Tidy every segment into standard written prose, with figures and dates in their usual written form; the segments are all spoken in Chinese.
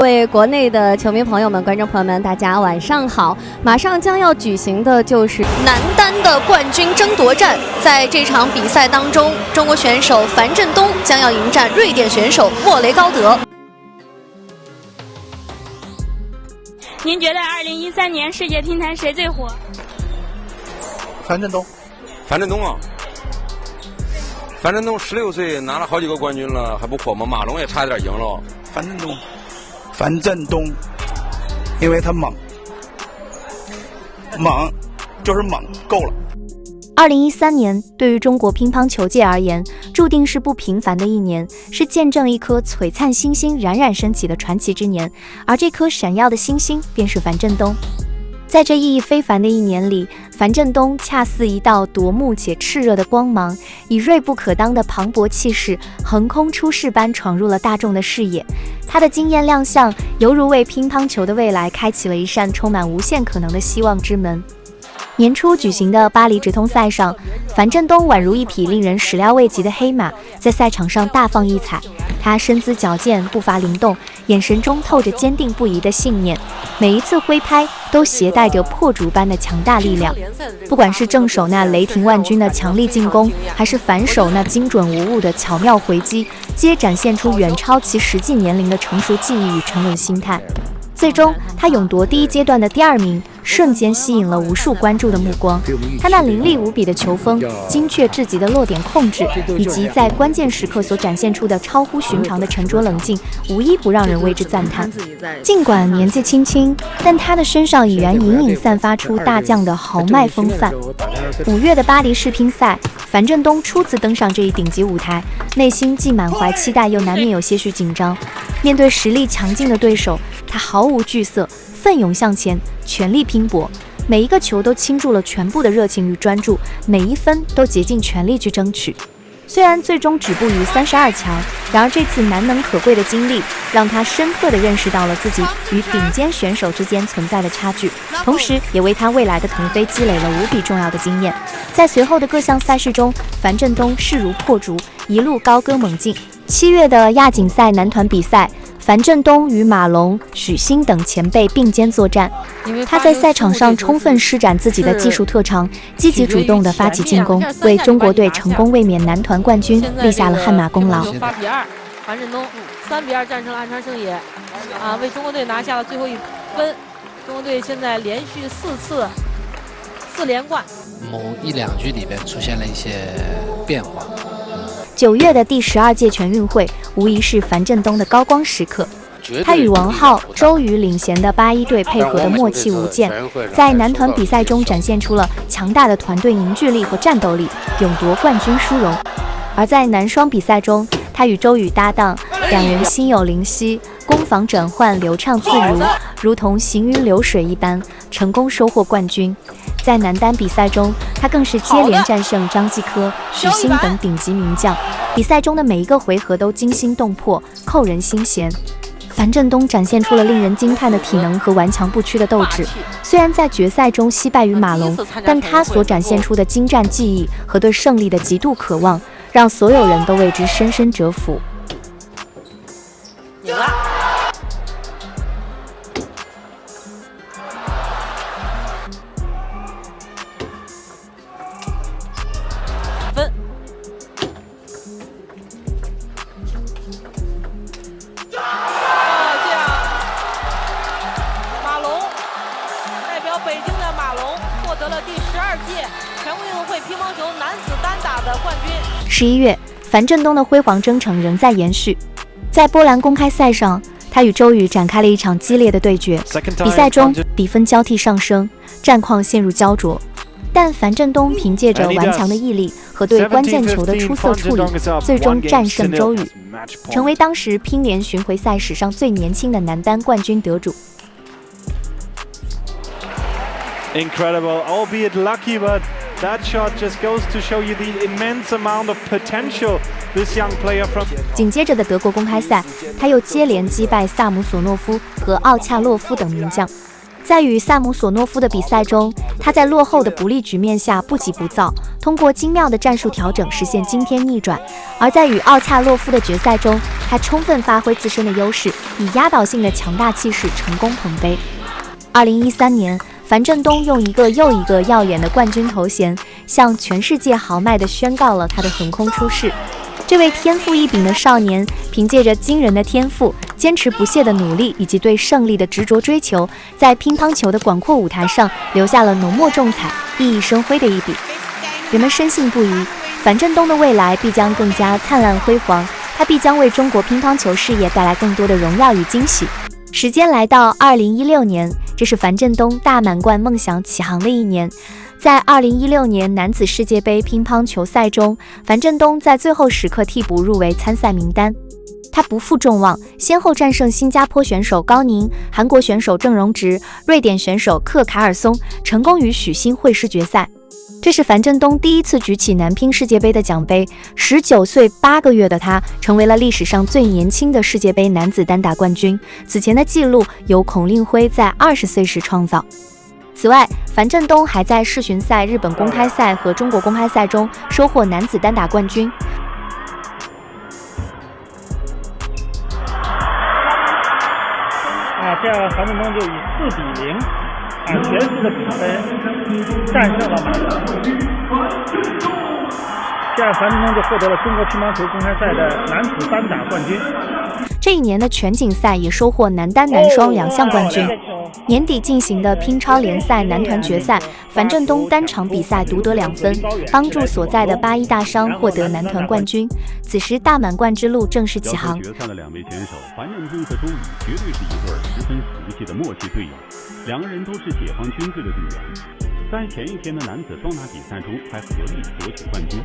各位国内的球迷朋友们、观众朋友们，大家晚上好！马上将要举行的就是男单的冠军争夺战。在这场比赛当中，中国选手樊振东将要迎战瑞典选手莫雷高德。您觉得2013年世界乒坛谁最火？樊振东。樊振东啊，樊振东16岁拿了好几个冠军了，还不火吗？马龙也差点赢了。樊振东，因为他猛就是猛，够了。2013年对于中国乒乓球界而言，注定是不平凡的一年，是见证一颗璀璨星星冉冉升起的传奇之年，而这颗闪耀的星星便是樊振东。在这意义非凡的一年里，樊振东恰似一道夺目且炽热的光芒，以锐不可当的磅礴气势，横空出世般闯入了大众的视野。他的惊艳亮相，犹如为乒乓球的未来开启了一扇充满无限可能的希望之门。年初举行的巴黎直通赛上，樊振东宛如一匹令人始料未及的黑马，在赛场上大放异彩。他身姿矫健，步伐灵动，眼神中透着坚定不移的信念，每一次挥拍都携带着破竹般的强大力量。不管是正手那雷霆万钧的强力进攻，还是反手那精准无误的巧妙回击，皆展现出远超其实际年龄的成熟技艺与沉稳心态。最终，他勇夺第一阶段的第2名，瞬间吸引了无数关注的目光。他那凌厉无比的球风、精确至极的落点控制，以及在关键时刻所展现出的超乎寻常的沉着冷静，无一不让人为之赞叹。尽管年纪轻轻，但他的身上已然隐隐散发出大将的豪迈风范。5月的巴黎世乒赛，樊振东初次登上这一顶级舞台，内心既满怀期待，又难免有些许紧张。面对实力强劲的对手，他毫无惧色，奋勇向前，全力拼搏，每一个球都倾注了全部的热情与专注，每一分都竭尽全力去争取。虽然最终止步于32强，然而这次难能可贵的经历，让他深刻地认识到了自己与顶尖选手之间存在的差距，同时也为他未来的腾飞积累了无比重要的经验。在随后的各项赛事中，樊振东势如破竹，一路高歌猛进。7月的亚锦赛男团比赛，樊振东与马龙、许昕等前辈并肩作战，他在赛场上充分施展自己的技术特长，积极主动地发起进攻，为中国队成功卫冕男团冠军立下了汗马功劳。8比2，樊振东3比2战胜了安川圣也，为中国队拿下了最后1分。中国队现在连续4次4连冠。某1、2局里边出现了一些变化。9月的第12届全运会无疑是樊振东的高光时刻，他与王皓、周瑜领衔的81队配合的默契无间，在男团比赛中展现出了强大的团队凝聚力和战斗力，勇夺冠军殊荣。而在男双比赛中，他与周瑜搭档，两人心有灵犀，攻防转换流畅自如，如同行云流水一般，成功收获冠军。在男单比赛中，他更是接连战胜张继科、许昕等顶级名将，比赛中的每一个回合都惊心动魄，扣人心弦。樊振东展现出了令人惊叹的体能和顽强不屈的斗志。虽然在决赛中惜败于马龙，但他所展现出的精湛技艺和对胜利的极度渴望，让所有人都为之深深折服。赢了。分。这样，马龙代表北京的马龙获得了第12届全国运动会乒乓球男子单打的冠军。11月，樊振东的辉煌征程仍在延续。在波兰公开赛上，他与周瑜展开了一场激烈的对决。比赛中，比分交替上升，战况陷入焦灼。但樊振东凭借着顽强的毅力和对关键球的出色处理，最终战胜周瑜，成为当时乒联巡回赛史上最年轻的男单冠军得主。Incredible, albeit lucky, but that shot just goes to show you the immense amount of potential this young player from. 紧接着的德国公开赛，他又接连击败萨姆索诺夫和奥恰洛夫等名将。在与萨姆索诺夫的比赛中，他在落后的不利局面下不急不躁，通过精妙的战术调整实现惊天逆转。而在与奥恰洛夫的决赛中，他充分发挥自身的优势，以压倒性的强大气势成功捧杯。2013年，樊振东用一个又一个耀眼的冠军头衔，向全世界豪迈地宣告了他的横空出世。这位天赋异禀的少年，凭借着惊人的天赋、坚持不懈的努力以及对胜利的执着追求，在乒乓球的广阔舞台上留下了浓墨重彩、熠熠生辉的一笔。人们深信不疑，樊振东的未来必将更加灿烂辉煌，他必将为中国乒乓球事业带来更多的荣耀与惊喜。时间来到2016年，这是樊振东大满贯梦想起航的一年。在2016年男子世界杯乒乓球赛中，樊振东在最后时刻替补入围参赛名单。他不负众望，先后战胜新加坡选手高宁、韩国选手郑荣植、瑞典选手克卡尔松，成功与许昕会师决赛。这是樊振东第一次举起男乒世界杯的奖杯。19岁8个月的他，成为了历史上最年轻的世界杯男子单打冠军。此前的纪录由孔令辉在20岁时创造。此外，樊振东还在世巡赛、日本公开赛和中国公开赛中收获男子单打冠军。这样樊振东就以4-0悬殊的比分战胜了马龙，这样樊振东就获得了中国乒乓球公开赛的男子单打冠军。这一年的全锦赛也收获男单、男双2项冠军。年底进行的乒超联赛男团决赛，樊振东单场比赛独得2分，帮助所在的81大商获得男团冠军。此时大满贯之路正式起航。决赛的2位选手樊振东和周雨绝对是一对十分熟悉的默契队友，两个人都是解放军队的队员，在前一天的男子双打比赛中还合力夺取冠军。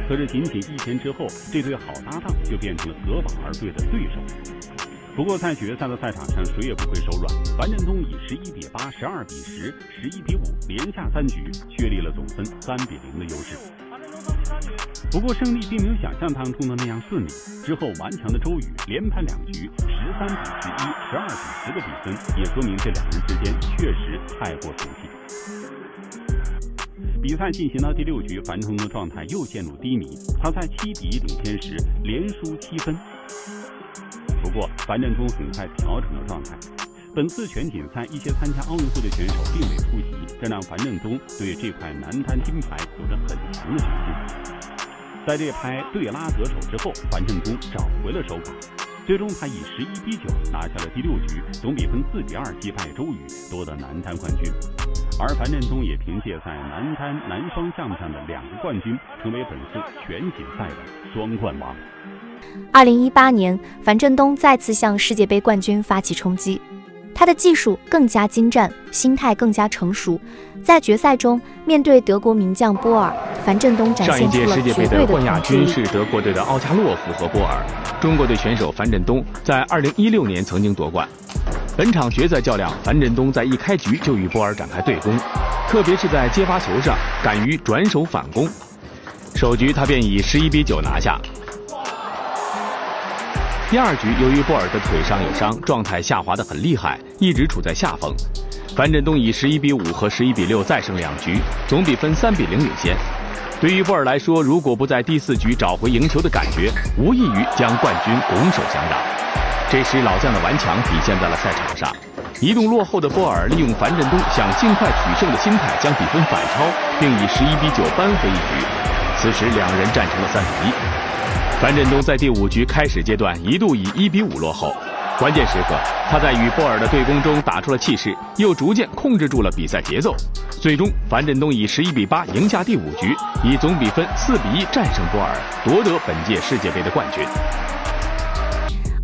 可是仅仅1天之后，这对好搭档就变成了隔网而对的对手。不过在决赛的赛场上，谁也不会手软。樊振东以11-8、12-10、11-5连下3局，确立了总分3-0的优势。不过胜利并没有想象当中的那样顺利。之后顽强的周雨连拍2局13-11、12-10的比分，也说明这两人之间确实太过熟悉。比赛进行到第6局，樊振东的状态又陷入低迷，他在7-1领先时连输7分。不过樊振东很快调整了状态。本次全锦赛一些参加奥运会的选手并未出席，这让樊振东对这块男单金牌有着很强的信心。在这拍对拉得手之后，樊振东找回了手感，最终他以11-9拿下了第6局，总比分4-2击败周雨，夺得男单冠军。而樊振东也凭借在男单、男双项目上的2个冠军，成为本次全锦赛的双冠王。2018年，樊振东再次向世界杯冠军发起冲击，他的技术更加精湛，心态更加成熟。在决赛中，面对德国名将波尔，樊振东展现出了绝对的统治力。上一届世界杯的冠亚军是德国队的奥恰洛夫和波尔，中国队选手樊振东在2016年曾经夺冠。本场决赛较量，樊振东在一开局就与波尔展开对攻，特别是在接发球上敢于转手反攻，首局他便以11-9拿下。第2局，由于波尔的腿上有伤，状态下滑得很厉害，一直处在下风。樊振东以11-5和11-6再胜2局，总比分3-0领先。对于波尔来说，如果不在第4局找回赢球的感觉，无异于将冠军拱手相让。这时老将的顽强体现在了赛场上，一度落后的波尔利用樊振东想尽快取胜的心态，将比分反超，并以11-9扳回一局。此时两人战成了3-1。樊振东在第5局开始阶段一度以1-5落后，关键时刻他在与波尔的对攻中打出了气势，又逐渐控制住了比赛节奏。最终樊振东以11-8赢下第5局，以总比分4-1战胜波尔，夺得本届世界杯的冠军。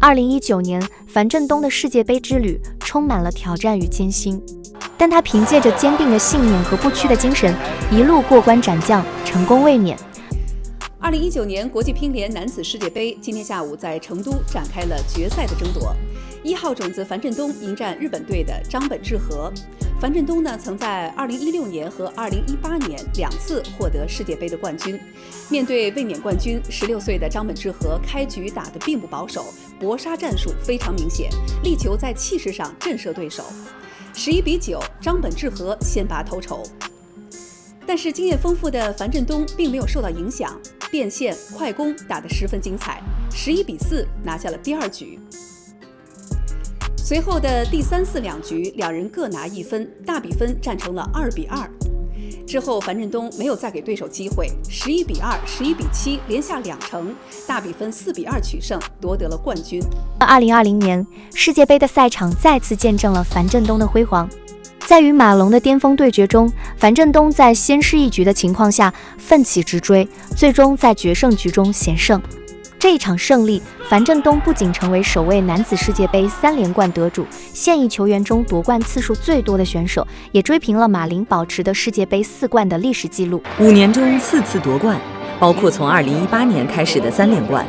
2019年，樊振东的世界杯之旅充满了挑战与艰辛，但他凭借着坚定的信念和不屈的精神，一路过关斩将，成功卫冕。2019年国际乒联男子世界杯今天下午在成都展开了决赛的争夺。1号种子樊振东迎战日本队的张本智和。樊振东呢，曾在2016年和2018年2次获得世界杯的冠军。面对卫冕冠军16岁的张本智和，开局打得并不保守，搏杀战术非常明显，力求在气势上震慑对手。11-9，张本智和先拔头筹。但是经验丰富的樊振东并没有受到影响，变线、快攻打得十分精彩，11比4拿下了第2局。随后的第3、4两局，两人各拿1分，大比分战成了2比2。之后，樊振东没有再给对手机会，11比2、11比7连下2城，大比分4比2取胜，夺得了冠军。2020年世界杯的赛场再次见证了樊振东的辉煌。在与马龙的巅峰对决中，樊振东在先失一局的情况下奋起直追，最终在决胜局中险胜。这一场胜利，樊振东不仅成为首位男子世界杯3连冠得主，现役球员中夺冠次数最多的选手，也追平了马林保持的世界杯4冠的历史纪录。5年中4次夺冠，包括从2018年开始的3连冠，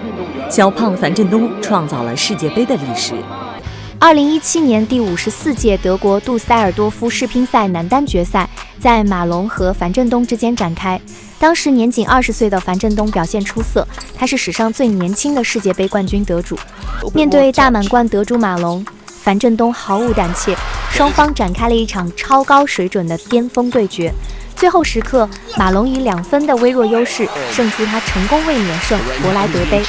小胖樊振东创造了世界杯的历史。2017年第54届德国杜塞尔多夫世乒赛男单决赛在马龙和樊振东之间展开。当时年仅20岁的樊振东表现出色，他是史上最年轻的世界杯冠军得主。面对大满贯得主马龙，樊振东毫无胆怯，双方展开了一场超高水准的巅峰对决。最后时刻，马龙以2分的微弱优势胜出，他成功卫冕胜伯莱德杯。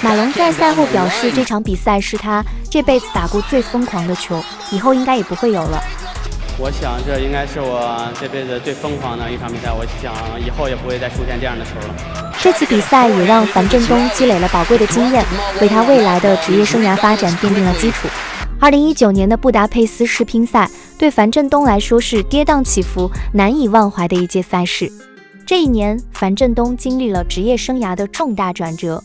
马龙在赛后表示，这场比赛是他这辈子打过最疯狂的球，以后应该也不会有了。我想这应该是我这辈子最疯狂的一场比赛，我想以后也不会再出现这样的球了。这次比赛也让樊振东积累了宝贵的经验，为他未来的职业生涯发展奠定了基础。2019年的布达佩斯世乒赛对樊振东来说是跌宕起伏、难以忘怀的一届赛事。这一年，樊振东经历了职业生涯的重大转折。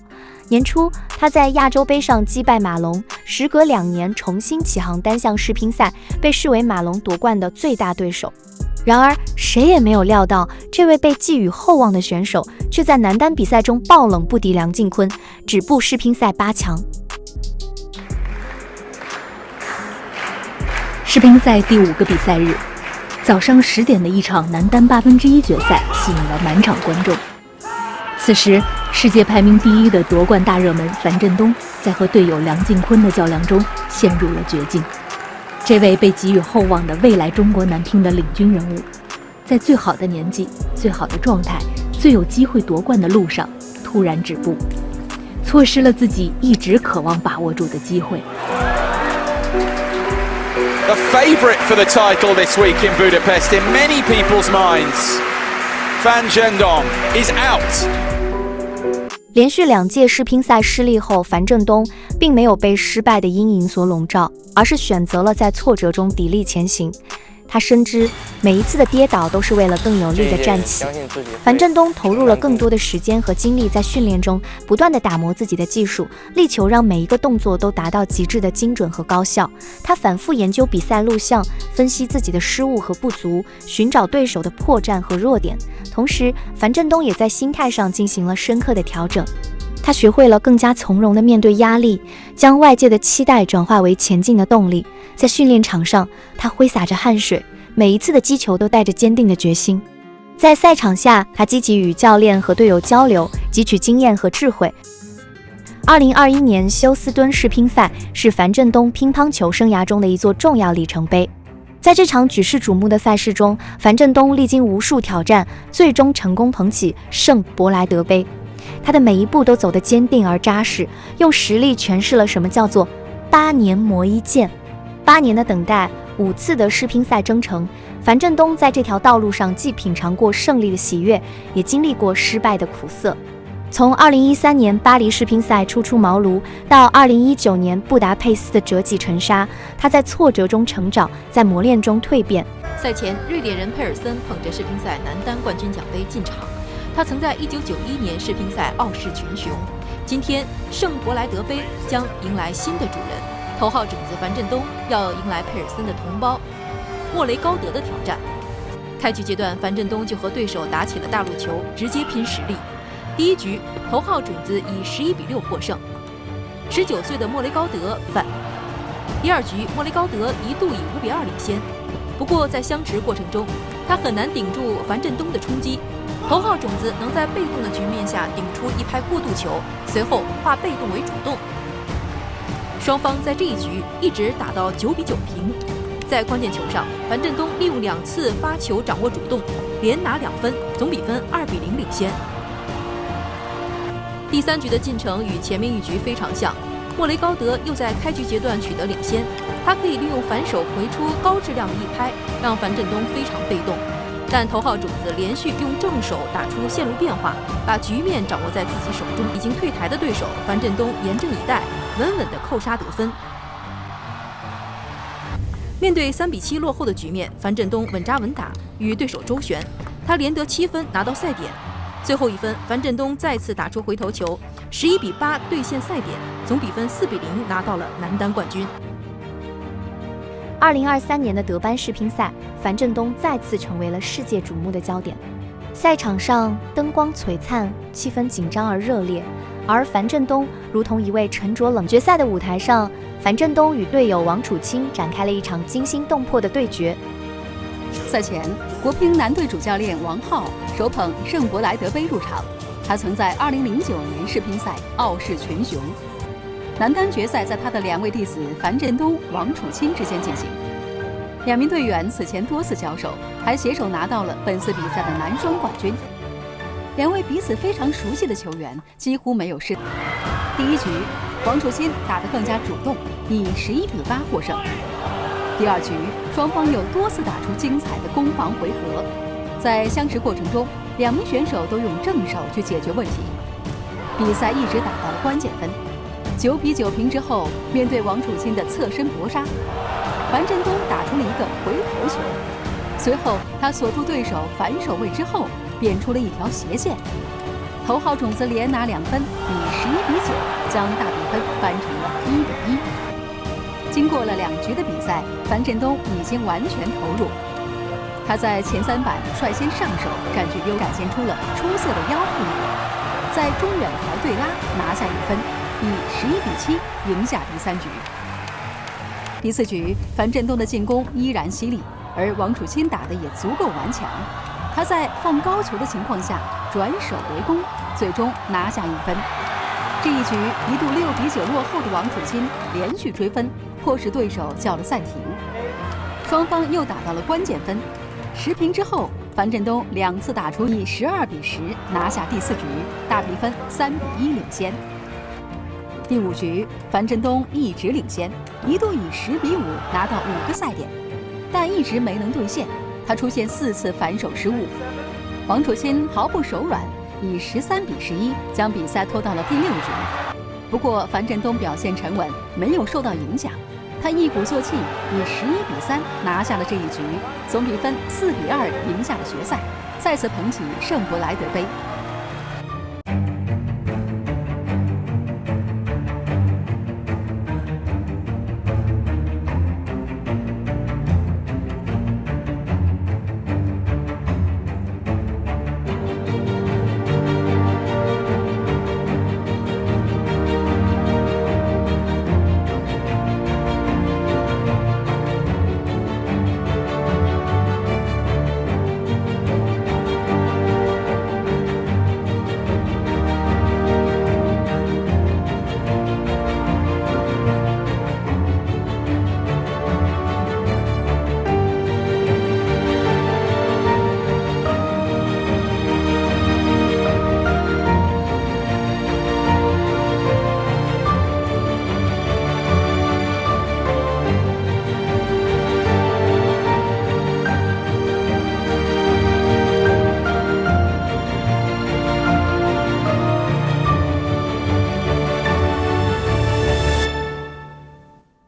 年初，他在亚洲杯上击败马龙，时隔2年重新起航单项世乒赛，被视为马龙夺冠的最大对手。然而，谁也没有料到，这位被寄予厚望的选手，却在男单比赛中爆冷不敌梁靖昆，止步世乒赛8强。世乒赛第5个比赛日，早上10点的一场男单1/8决赛吸引了满场观众。此时，世界排名第1的夺冠大热门樊振东在和队友梁靖昆的较量中陷入了绝境。这位被寄予厚望的未来中国男乒的领军人物，在最好的年纪、最好的状态、最有机会夺冠的路上突然止步，错失了自己一直渴望把握住的机会。The favourite for the title this week in Budapest in many people's minds. Phan Zhendong is out. 连续2届世乒赛失利后，樊振东并没有被失败的阴影所笼罩，而是选择了在挫折中砥砺前行。他深知每一次的跌倒都是为了更有力的站起。樊振东投入了更多的时间和精力在训练中，不断地打磨自己的技术，力求让每一个动作都达到极致的精准和高效。他反复研究比赛录像，分析自己的失误和不足，寻找对手的破绽和弱点。同时，樊振东也在心态上进行了深刻的调整。他学会了更加从容地面对压力，将外界的期待转化为前进的动力。在训练场上，他挥洒着汗水，每一次的击球都带着坚定的决心。在赛场下，他积极与教练和队友交流，汲取经验和智慧。2021年休斯敦世乒赛是樊振东乒乓球生涯中的一座重要里程碑。在这场举世瞩目的赛事中，樊振东历经无数挑战，最终成功捧起圣伯莱德杯。他的每一步都走得坚定而扎实，用实力诠释了什么叫做8年磨一剑。8年的等待，5次的世乒赛征程，樊振东在这条道路上既品尝过胜利的喜悦，也经历过失败的苦涩。从2013年巴黎世乒赛初出茅庐，到2019年布达佩斯的折戟沉沙，他在挫折中成长，在磨练中蜕变。赛前，瑞典人佩尔森捧着世乒赛男单冠军奖杯进场。他曾在1991年世乒赛傲视群雄，今天圣伯莱德杯将迎来新的主人。头号种子樊振东要迎来佩尔森的同胞莫雷高德的挑战。开局阶段，樊振东就和对手打起了大陆球，直接拼实力。第1局，头号种子以11比6获胜，19岁的莫雷高德反。第2局，莫雷高德一度以5比2领先，不过在相持过程中，他很难顶住樊振东的冲击。头号种子能在被动的局面下顶出一拍过渡球，随后化被动为主动。双方在这一局一直打到9比9平。在关键球上，樊振东利用2次发球掌握主动，连拿2分，总比分2比0领先。第3局的进程与前面一局非常像，莫雷高德又在开局阶段取得领先，他可以利用反手回出高质量的一拍，让樊振东非常被动。但头号种子连续用正手打出线路变化，把局面掌握在自己手中。已经退台的对手樊振东严阵以待，稳稳地扣杀得分。面对3比7落后的局面，樊振东稳扎稳打，与对手周旋，他连得7分拿到赛点。最后1分，樊振东再次打出回头球，11比8兑现赛点，总比分4比0拿到了男单冠军。2023年的德班世乒赛，樊振东再次成为了世界瞩目的焦点。赛场上灯光璀璨，气氛紧张而热烈，而樊振东如同一位沉着冷。决赛的舞台上，樊振东与队友王楚钦展开了一场惊心动魄的对决。赛前，国乒男队主教练王浩手捧圣伯莱德杯入场，他曾在2009年世乒赛傲视群雄。男单决赛在他的2位弟子樊振东、王楚钦之间进行。2名队员此前多次交手，还携手拿到了本次比赛的男双冠军。2位彼此非常熟悉的球员几乎没有失。第1局，王楚钦打得更加主动，以11比8获胜。第2局，双方又多次打出精彩的攻防回合。在相持过程中，2名选手都用正手去解决问题。比赛一直打到了关键分。9比9平之后，面对王楚钦的侧身搏杀，樊振东打出了一个回头球，随后他锁住对手反手位之后，变出了一条斜线。头号种子连拿2分，以11比9将大比分扳成了1比1。经过了2局的比赛，樊振东已经完全投入。他在前3板率先上手，占据优，展现出了出色的腰腹力，在中远台对拉拿下1分。以11比7赢下第3局。第4局，樊振东的进攻依然犀利，而王楚钦打得也足够顽强。他在放高球的情况下转手围攻，最终拿下1分。这一局一度6比9落后的王楚钦连续追分，迫使对手叫了暂停。双方又打到了关键分，持平之后，樊振东2次打出，以12比10拿下第4局，大比分3比1领先。第5局，樊振东一直领先，一度以10比5拿到5个赛点，但一直没能兑现。他出现4次反手失误，王楚钦毫不手软，以13比11将比赛拖到了第6局。不过樊振东表现沉稳，没有受到影响，他一鼓作气，以11比3拿下了这一局，总比分4比2赢下了决赛，再次捧起圣伯莱德杯。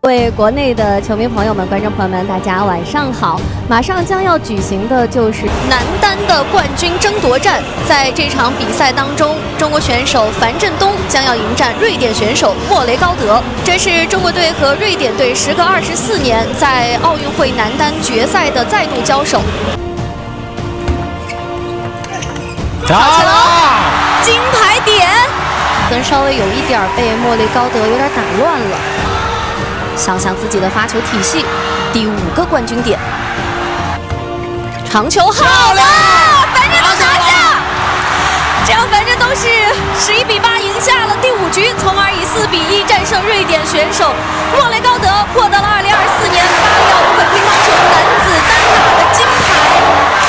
各位国内的球迷朋友们、观众朋友们，大家晚上好！马上将要举行的就是男单的冠军争夺战。在这场比赛当中，中国选手樊振东将要迎战瑞典选手莫雷高德。这是中国队和瑞典队时隔24年在奥运会男单决赛的再度交手。打了！金牌点，分稍微有一点被莫雷高德有点打乱了。想想自己的发球体系，第5个冠军点，长球好了，樊振东拿下，这样樊振东都是11-8赢下了第5局，从而以4-1战胜瑞典选手莫雷高德，获得了2024年巴黎奥运会乒乓球男子单打的金牌。